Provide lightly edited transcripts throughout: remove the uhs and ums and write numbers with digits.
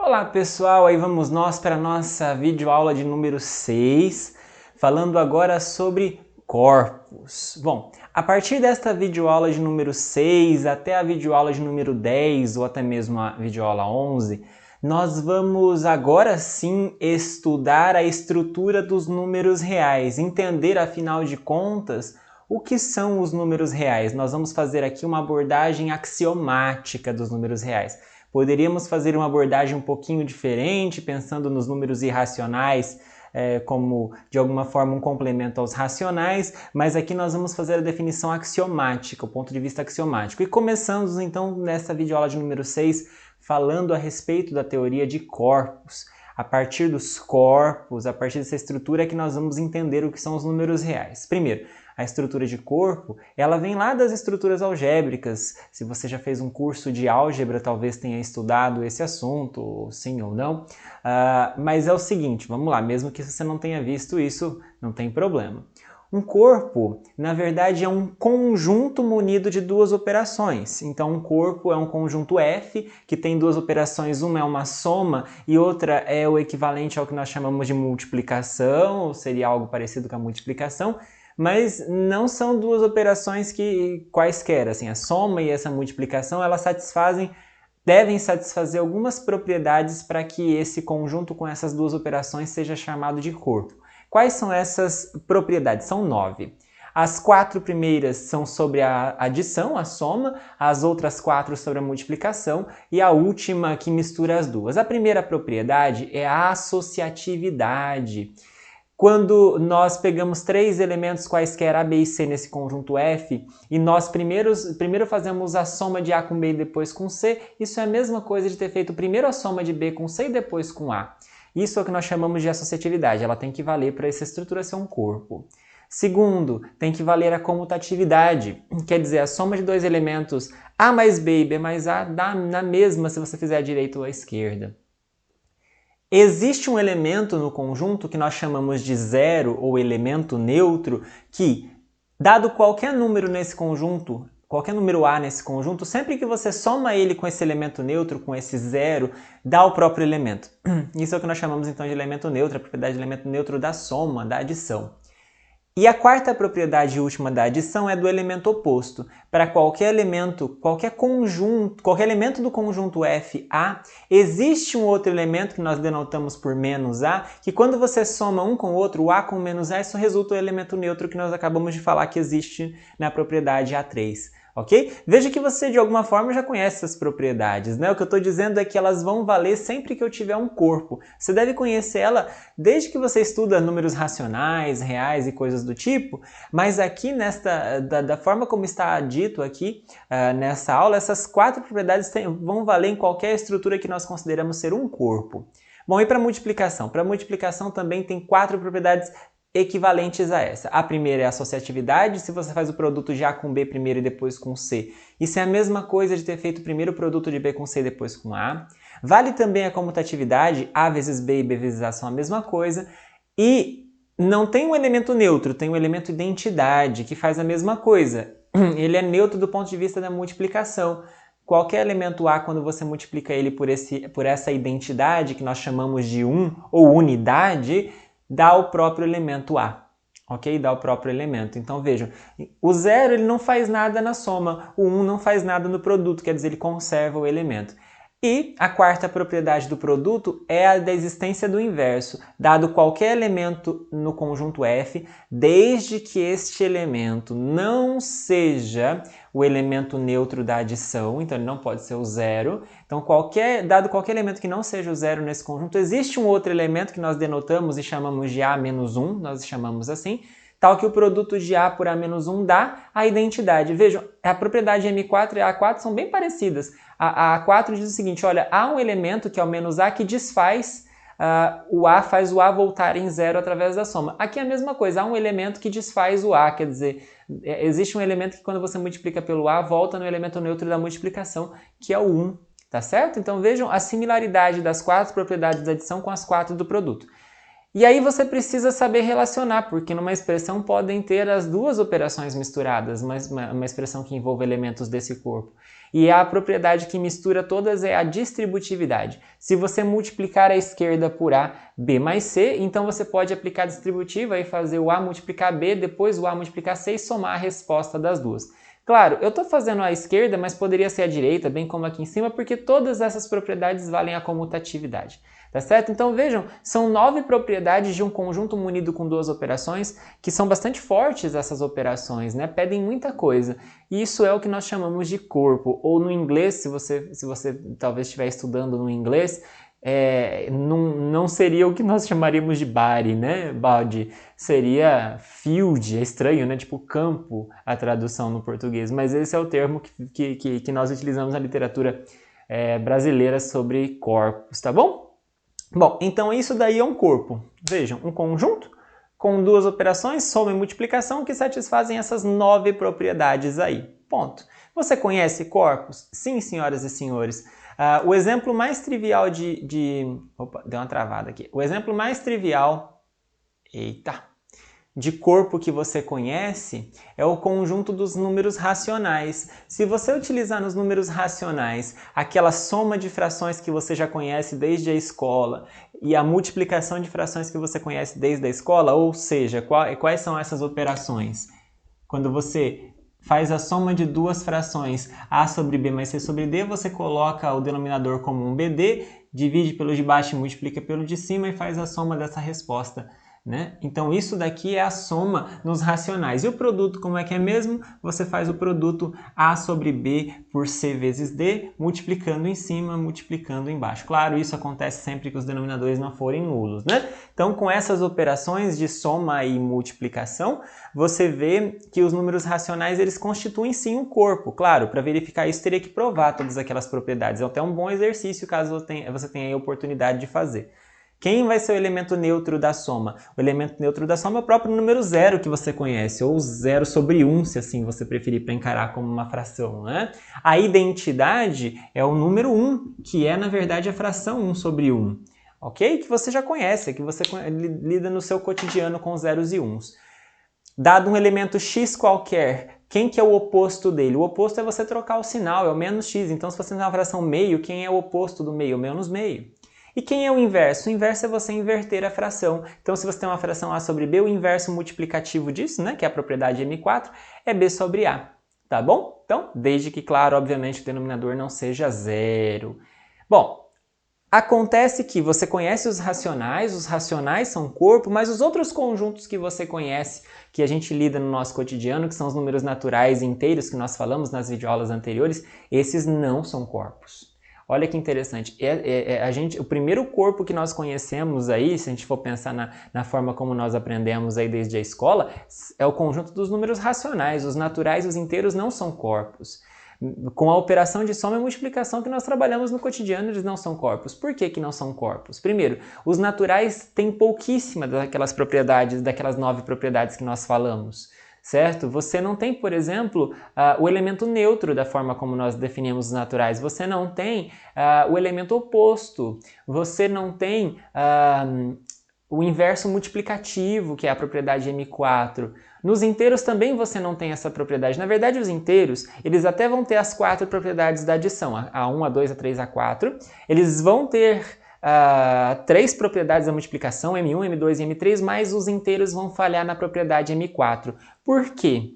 Olá pessoal, aí vamos nós para a nossa videoaula de número 6, falando agora sobre corpos. Bom, a partir desta videoaula de número 6 até a videoaula de número 10 ou até mesmo a videoaula 11, nós vamos agora sim estudar a estrutura dos números reais, entender afinal de contas o que são os números reais. Nós vamos fazer aqui uma abordagem axiomática dos números reais. Poderíamos fazer uma abordagem um pouquinho diferente, pensando nos números irracionais como, de alguma forma, um complemento aos racionais, mas aqui nós vamos fazer a definição axiomática, o ponto de vista axiomático. E começamos, então, nessa videoaula de número 6, falando a respeito da teoria de corpos. A partir dos corpos, a partir dessa estrutura é que nós vamos entender o que são os números reais. Primeiro, a estrutura de corpo, ela vem lá das estruturas algébricas. Se você já fez um curso de álgebra, talvez tenha estudado esse assunto, sim ou não. Mas é o seguinte, vamos lá, mesmo que você não tenha visto isso, não tem problema. Um corpo, na verdade, é um conjunto munido de duas operações. Então, um corpo é um conjunto F, que tem duas operações, uma é uma soma e outra é o equivalente ao que nós chamamos de multiplicação, ou seria algo parecido com a multiplicação, mas não são duas operações que quaisquer, assim, a soma e essa multiplicação, elas devem satisfazer algumas propriedades para que esse conjunto com essas duas operações seja chamado de corpo. Quais são essas propriedades? São 9. As 4 primeiras são sobre a adição, a soma, as outras 4 sobre a multiplicação e a última que mistura as duas. A primeira propriedade é a associatividade. Quando nós pegamos 3 elementos quaisquer A, B e C nesse conjunto F e nós primeiro fazemos a soma de A com B e depois com C, isso é a mesma coisa de ter feito primeiro a soma de B com C e depois com A. Isso é o que nós chamamos de associatividade, ela tem que valer para essa estrutura ser um corpo. Segundo, tem que valer a comutatividade, quer dizer, a soma de dois elementos A mais B e B mais A dá na mesma se você fizer a direita ou a esquerda. Existe um elemento no conjunto que nós chamamos de zero ou elemento neutro que, dado qualquer número nesse conjunto, qualquer número A nesse conjunto, sempre que você soma ele com esse elemento neutro, com esse zero, dá o próprio elemento. Isso é o que nós chamamos então de elemento neutro, a propriedade de elemento neutro da soma, da adição. E a quarta propriedade última da adição é do elemento oposto. Para qualquer elemento, qualquer elemento do conjunto FA, existe um outro elemento que nós denotamos por menos A, que quando você soma um com o outro, o A com menos A, isso resulta o elemento neutro que nós acabamos de falar que existe na propriedade A3. Ok? Veja que você, de alguma forma, já conhece essas propriedades, né? O que eu estou dizendo é que elas vão valer sempre que eu tiver um corpo. Você deve conhecer ela desde que você estuda números racionais, reais e coisas do tipo, mas aqui, da forma como está dito aqui nessa aula, essas 4 propriedades vão valer em qualquer estrutura que nós consideramos ser um corpo. Bom, e para multiplicação? Para multiplicação também tem 4 propriedades equivalentes a essa. A primeira é a associatividade, se você faz o produto de A com B primeiro e depois com C. Isso é a mesma coisa de ter feito primeiro o produto de B com C e depois com A. Vale também a comutatividade, A vezes B e B vezes A são a mesma coisa. E não tem um elemento neutro, tem um elemento identidade, que faz a mesma coisa. Ele é neutro do ponto de vista da multiplicação. Qualquer elemento A, quando você multiplica ele por essa identidade, que nós chamamos de 1 ou unidade, dá o próprio elemento A, ok? Dá o próprio elemento. Então vejam, o 0 ele não faz nada na soma, o 1 não faz nada no produto, quer dizer, ele conserva o elemento. E a quarta propriedade do produto é a da existência do inverso, dado qualquer elemento no conjunto F, desde que este elemento não seja o elemento neutro da adição, então ele não pode ser o zero. Então, dado qualquer elemento que não seja o zero nesse conjunto, existe um outro elemento que nós denotamos e chamamos de A menos 1, nós chamamos assim, tal que o produto de A por A menos 1 dá a identidade. Vejam, a propriedade M4 e A4 são bem parecidas. A A4 diz o seguinte, olha, há um elemento que é o menos A que desfaz o A, faz o A voltar em zero através da soma. Aqui é a mesma coisa, há um elemento que desfaz o A, quer dizer, existe um elemento que quando você multiplica pelo A, volta no elemento neutro da multiplicação, que é o 1, tá certo? Então vejam a similaridade das 4 propriedades da adição com as 4 do produto. E aí você precisa saber relacionar, porque numa expressão podem ter as duas operações misturadas, uma expressão que envolve elementos desse corpo. E a propriedade que mistura todas é a distributividade. Se você multiplicar a esquerda por A, B mais C, então você pode aplicar a distributiva e fazer o A multiplicar B, depois o A multiplicar C e somar a resposta das duas. Claro, eu estou fazendo a esquerda, mas poderia ser a direita, bem como aqui em cima, porque todas essas propriedades valem a comutatividade. Tá certo? Então vejam, são 9 propriedades de um conjunto munido com 2 operações, que são bastante fortes essas operações, né? Pedem muita coisa. E isso é o que nós chamamos de corpo, ou no inglês, se você talvez estiver estudando no inglês, não seria o que nós chamaríamos de body, né? Body seria field, é estranho, né? Tipo campo, a tradução no português, mas esse é o termo que nós utilizamos na literatura brasileira sobre corpos, tá bom? Bom, então isso daí é um corpo. Vejam, um conjunto com 2 operações, soma e multiplicação, que satisfazem essas 9 propriedades aí. Ponto. Você conhece corpos? Sim, senhoras e senhores. O exemplo mais trivial Opa, deu uma travada aqui. O exemplo mais trivial... Eita! De corpo que você conhece é o conjunto dos números racionais. Se você utilizar nos números racionais aquela soma de frações que você já conhece desde a escola e a multiplicação de frações que você conhece desde a escola, ou seja, quais são essas operações? Quando você faz a soma de 2 frações, A sobre B mais C sobre D, você coloca o denominador como um BD, divide pelo de baixo e multiplica pelo de cima e faz a soma dessa resposta. Né? Então isso daqui é a soma nos racionais. E o produto como é que é mesmo? Você faz o produto A sobre B por C vezes D, multiplicando em cima, multiplicando embaixo. Claro, isso acontece sempre que os denominadores não forem nulos, né? Então com essas operações de soma e multiplicação, você vê que os números racionais eles constituem sim um corpo. Claro, para verificar isso teria que provar todas aquelas propriedades. É até um bom exercício caso você tenha a oportunidade de fazer. Quem vai ser o elemento neutro da soma? O elemento neutro da soma é o próprio número 0 que você conhece, ou 0 sobre 1, se assim você preferir para encarar como uma fração, né? A identidade é o número 1, que é, na verdade, a fração 1 sobre 1, ok? Que você já conhece, que você lida no seu cotidiano com zeros e uns. Dado um elemento x qualquer, quem que é o oposto dele? O oposto é você trocar o sinal, é o menos x. Então, se você tem uma fração meio, quem é o oposto do meio? O menos meio. E quem é o inverso? O inverso é você inverter a fração. Então, se você tem uma fração A sobre B, o inverso multiplicativo disso, né, que é a propriedade M4, é B sobre A. Tá bom? Então, desde que, claro, obviamente, o denominador não seja 0. Bom, acontece que você conhece os racionais são corpo, mas os outros conjuntos que você conhece, que a gente lida no nosso cotidiano, que são os números naturais inteiros que nós falamos nas videoaulas anteriores, esses não são corpos. Olha que interessante, o primeiro corpo que nós conhecemos aí, se a gente for pensar na forma como nós aprendemos aí desde a escola, é o conjunto dos números racionais. Os naturais e os inteiros não são corpos. Com a operação de soma e multiplicação que nós trabalhamos no cotidiano, eles não são corpos. Por que que não são corpos? Primeiro, os naturais têm pouquíssima daquelas propriedades, daquelas 9 propriedades que nós falamos. Certo? Você não tem, por exemplo, o elemento neutro da forma como nós definimos os naturais. Você não tem o elemento oposto. Você não tem o inverso multiplicativo, que é a propriedade M4. Nos inteiros também você não tem essa propriedade. Na verdade, os inteiros, eles até vão ter as 4 propriedades da adição. A1, A2, A3, A4. Eles vão ter 3 propriedades da multiplicação, M1, M2 e M3, mas os inteiros vão falhar na propriedade M4. Por quê?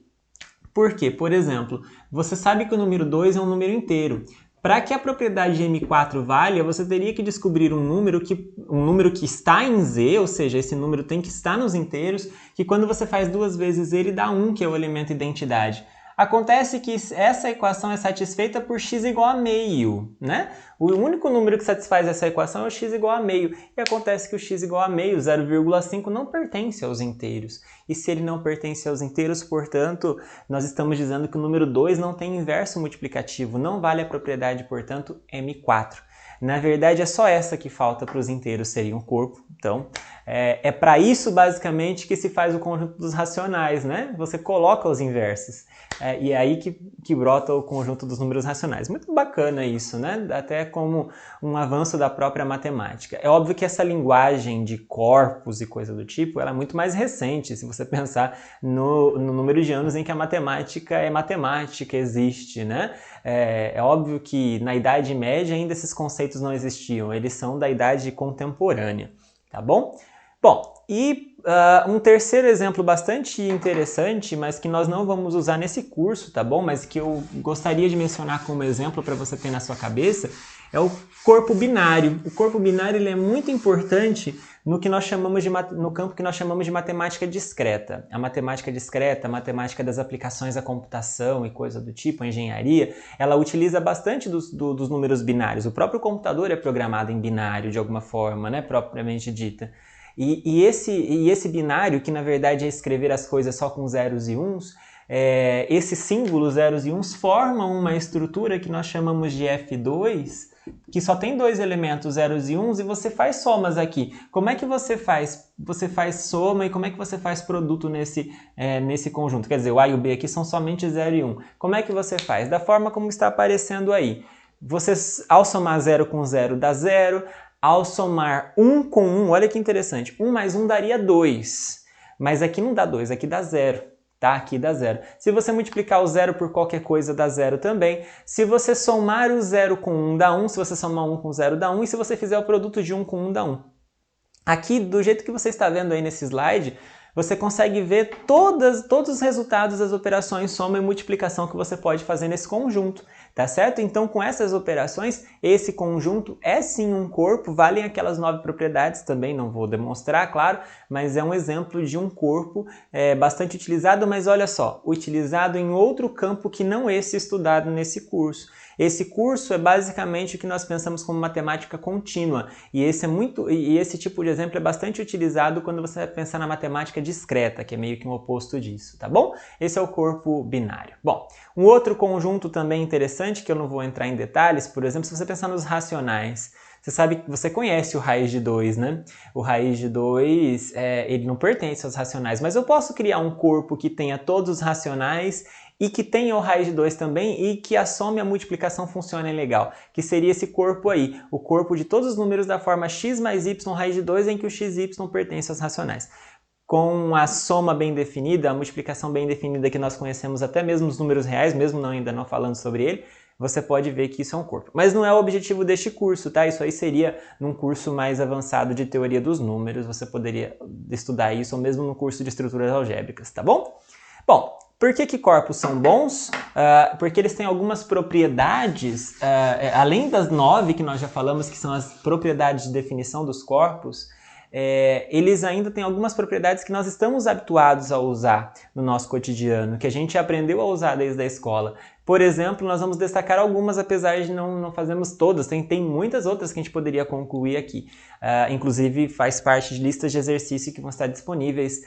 Porque, por exemplo, você sabe que o número 2 é um número inteiro. Para que a propriedade M4 valha, você teria que descobrir um número que está em Z, ou seja, esse número tem que estar nos inteiros, que quando você faz 2 vezes ele dá 1, que é o elemento identidade. Acontece que essa equação é satisfeita por x igual a meio, né? O único número que satisfaz essa equação é o x igual a meio. E acontece que o x igual a meio, 0,5, não pertence aos inteiros. E se ele não pertence aos inteiros, portanto, nós estamos dizendo que o número 2 não tem inverso multiplicativo, não vale a propriedade, portanto, M4. Na verdade, é só essa que falta para os inteiros serem um corpo. Então, É para isso, basicamente, que se faz o conjunto dos racionais, né? Você coloca os inversos. E é aí que brota o conjunto dos números racionais. Muito bacana isso, né? Até como um avanço da própria matemática. É óbvio que essa linguagem de corpos e coisa do tipo, ela é muito mais recente, se você pensar no número de anos em que a matemática existe, né? É óbvio que na Idade Média ainda esses conceitos não existiam, eles são da Idade Contemporânea, tá bom? Bom, e um terceiro exemplo bastante interessante, mas que nós não vamos usar nesse curso, tá bom? Mas que eu gostaria de mencionar como exemplo para você ter na sua cabeça, é o corpo binário. O corpo binário ele é muito importante no campo que nós chamamos de matemática discreta. A matemática discreta, a matemática das aplicações à computação e coisa do tipo, a engenharia, ela utiliza bastante dos números binários. O próprio computador é programado em binário de alguma forma, né, propriamente dita. E esse binário, que na verdade é escrever as coisas só com zeros e uns, esses símbolos zeros e uns formam uma estrutura que nós chamamos de F2, que só tem dois elementos, zeros e uns, e você faz somas aqui. Como é que você faz? Você faz soma e como é que você faz produto nesse conjunto? Quer dizer, o A e o B aqui são somente 0 e 1. Como é que você faz? Da forma como está aparecendo aí. Você, ao somar 0 com 0 dá 0, ao somar 1 com 1, olha que interessante, 1 mais 1 daria 2, mas aqui não dá 2, aqui dá 0. Tá? Aqui dá 0. Se você multiplicar o 0 por qualquer coisa, dá 0 também. Se você somar o 0 com 1, dá 1. Se você somar 1 com 0, dá 1. E se você fizer o produto de 1 com 1, dá 1. Aqui, do jeito que você está vendo aí nesse slide, você consegue ver todos os resultados das operações soma e multiplicação que você pode fazer nesse conjunto, tá certo? Então, com essas operações, esse conjunto é sim um corpo, valem aquelas 9 propriedades, também não vou demonstrar, claro, mas é um exemplo de um corpo bastante utilizado, mas olha só, utilizado em outro campo que não esse estudado nesse curso. Esse curso é basicamente o que nós pensamos como matemática contínua, e esse tipo de exemplo é bastante utilizado quando você vai pensar na matemática discreta, que é meio que um oposto disso, tá bom? Esse é o corpo binário. Bom, um outro conjunto também interessante, que eu não vou entrar em detalhes, por exemplo, se você pensar nos racionais, você conhece o raiz de 2, né? O raiz de 2, ele não pertence aos racionais, mas eu posso criar um corpo que tenha todos os racionais e que tenha o raiz de 2 também e que a soma e a multiplicação funcionem legal, que seria esse corpo aí, o corpo de todos os números da forma x mais y raiz de 2 em que o x e y pertencem aos racionais. Com a soma bem definida, a multiplicação bem definida que nós conhecemos até mesmo nos números reais, mesmo ainda não falando sobre ele, você pode ver que isso é um corpo. Mas não é o objetivo deste curso, tá? Isso aí seria num curso mais avançado de teoria dos números, você poderia estudar isso, ou mesmo no curso de estruturas algébricas, tá bom? Bom, por que corpos são bons? Porque eles têm algumas propriedades, além das 9 que nós já falamos, que são as propriedades de definição dos corpos, eles ainda têm algumas propriedades que nós estamos habituados a usar no nosso cotidiano, que a gente aprendeu a usar desde a escola. Por exemplo, nós vamos destacar algumas, apesar de não fazermos todas, tem muitas outras que a gente poderia concluir aqui. Inclusive, faz parte de listas de exercício que vão estar disponíveis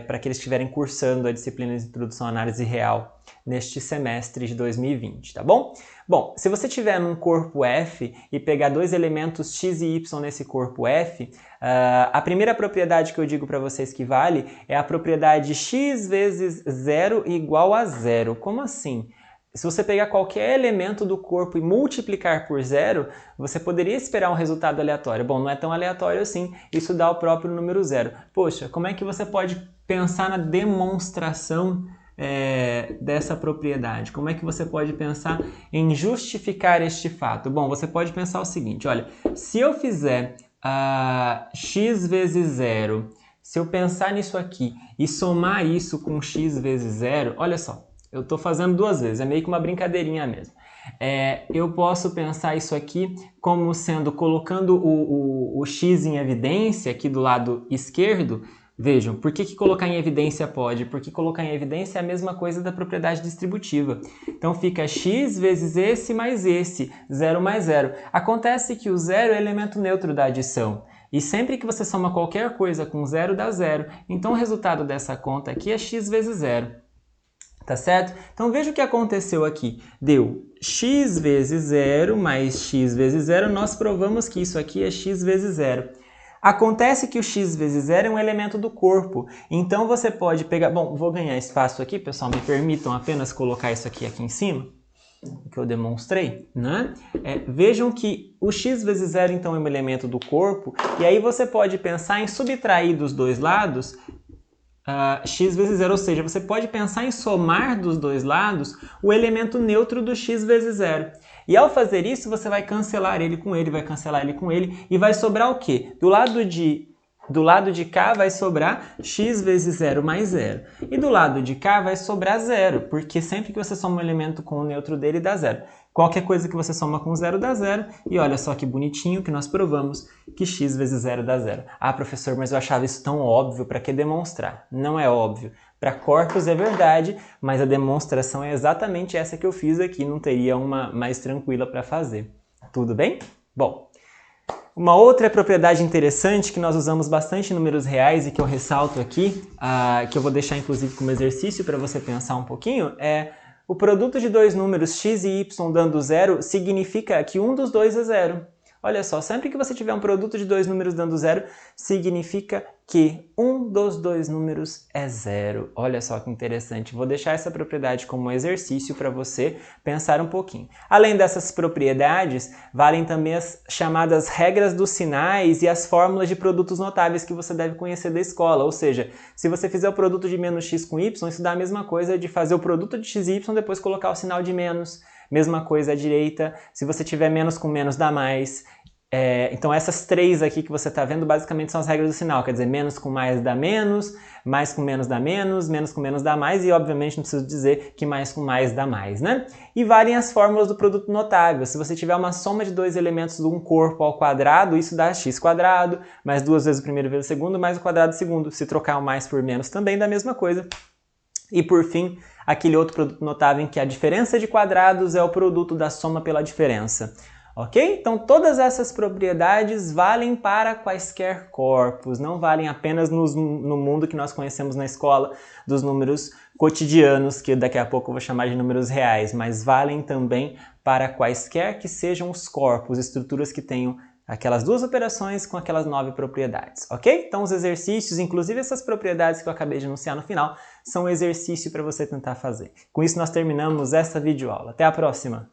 para aqueles que estiverem cursando a disciplina de Introdução à Análise Real neste semestre de 2020, tá bom? Bom, se você tiver num corpo F e pegar dois elementos x e y nesse corpo F, a primeira propriedade que eu digo para vocês que vale é a propriedade x vezes 0 igual a 0. Como assim? Se você pegar qualquer elemento do corpo e multiplicar por 0, você poderia esperar um resultado aleatório. Bom, não é tão aleatório assim, isso dá o próprio número 0. Poxa, como é que você pode pensar na demonstração dessa propriedade? Como é que você pode pensar em justificar este fato? Bom, você pode pensar o seguinte, olha, se eu fizer x vezes 0, se eu pensar nisso aqui e somar isso com x vezes 0, olha só, eu estou fazendo duas vezes, é meio que uma brincadeirinha mesmo. Eu posso pensar isso aqui como sendo, colocando o x em evidência aqui do lado esquerdo. Vejam, por que colocar em evidência pode? Porque colocar em evidência é a mesma coisa da propriedade distributiva. Então fica x vezes esse mais esse, 0 mais 0. Acontece que o 0 é elemento neutro da adição. E sempre que você soma qualquer coisa com 0, dá 0. Então o resultado dessa conta aqui é x vezes 0. Tá certo? Então veja o que aconteceu aqui. Deu x vezes 0 mais x vezes 0. Nós provamos que isso aqui é x vezes 0. Acontece que o x vezes 0 é um elemento do corpo, então você pode pegar... Bom, vou ganhar espaço aqui, pessoal, me permitam apenas colocar isso aqui em cima, que eu demonstrei, né? Vejam que o x vezes 0, então, é um elemento do corpo, e aí você pode pensar em subtrair dos dois lados x vezes 0, ou seja, você pode pensar em somar dos dois lados o elemento neutro do x vezes 0. E ao fazer isso, você vai cancelar ele com ele, vai cancelar ele com ele, e vai sobrar o quê? Do lado de cá vai sobrar x vezes 0 mais 0. E do lado de cá vai sobrar 0, porque sempre que você soma um elemento com o neutro dele, dá 0. Qualquer coisa que você soma com 0 dá 0. E olha só que bonitinho que nós provamos que x vezes 0 dá 0. Ah, professor, mas eu achava isso tão óbvio, para que demonstrar? Não é óbvio. Para corpos é verdade, mas a demonstração é exatamente essa que eu fiz aqui, não teria uma mais tranquila para fazer. Tudo bem? Bom, uma outra propriedade interessante que nós usamos bastante em números reais e que eu ressalto aqui, que eu vou deixar inclusive como exercício para você pensar um pouquinho, é o produto de dois números x e y dando 0 significa que um dos dois é 0. Olha só, sempre que você tiver um produto de dois números dando 0, significa que um dos dois números é 0. Olha só que interessante. Vou deixar essa propriedade como exercício para você pensar um pouquinho. Além dessas propriedades, valem também as chamadas regras dos sinais e as fórmulas de produtos notáveis que você deve conhecer da escola. Ou seja, se você fizer o produto de menos x com y, isso dá a mesma coisa de fazer o produto de x e y, depois colocar o sinal de menos. Mesma coisa à direita, se você tiver menos com menos dá mais. Então essas três aqui que você está vendo basicamente são as regras do sinal, quer dizer, menos com mais dá menos, mais com menos dá menos com menos dá mais e obviamente não preciso dizer que mais com mais dá mais, né? E valem as fórmulas do produto notável. Se você tiver uma soma de dois elementos de um corpo ao quadrado, isso dá x quadrado, mais duas vezes o primeiro vezes o segundo, mais o quadrado do segundo. Se trocar o mais por menos também dá a mesma coisa. E por fim, aquele outro produto notável em que a diferença de quadrados é o produto da soma pela diferença. Ok? Então todas essas propriedades valem para quaisquer corpos, não valem apenas no mundo que nós conhecemos na escola dos números cotidianos, que daqui a pouco eu vou chamar de números reais, mas valem também para quaisquer que sejam os corpos, estruturas que tenham aquelas duas operações com aquelas 9 propriedades, ok? Então os exercícios, inclusive essas propriedades que eu acabei de anunciar no final, são um exercício para você tentar fazer. Com isso nós terminamos esta videoaula. Até a próxima!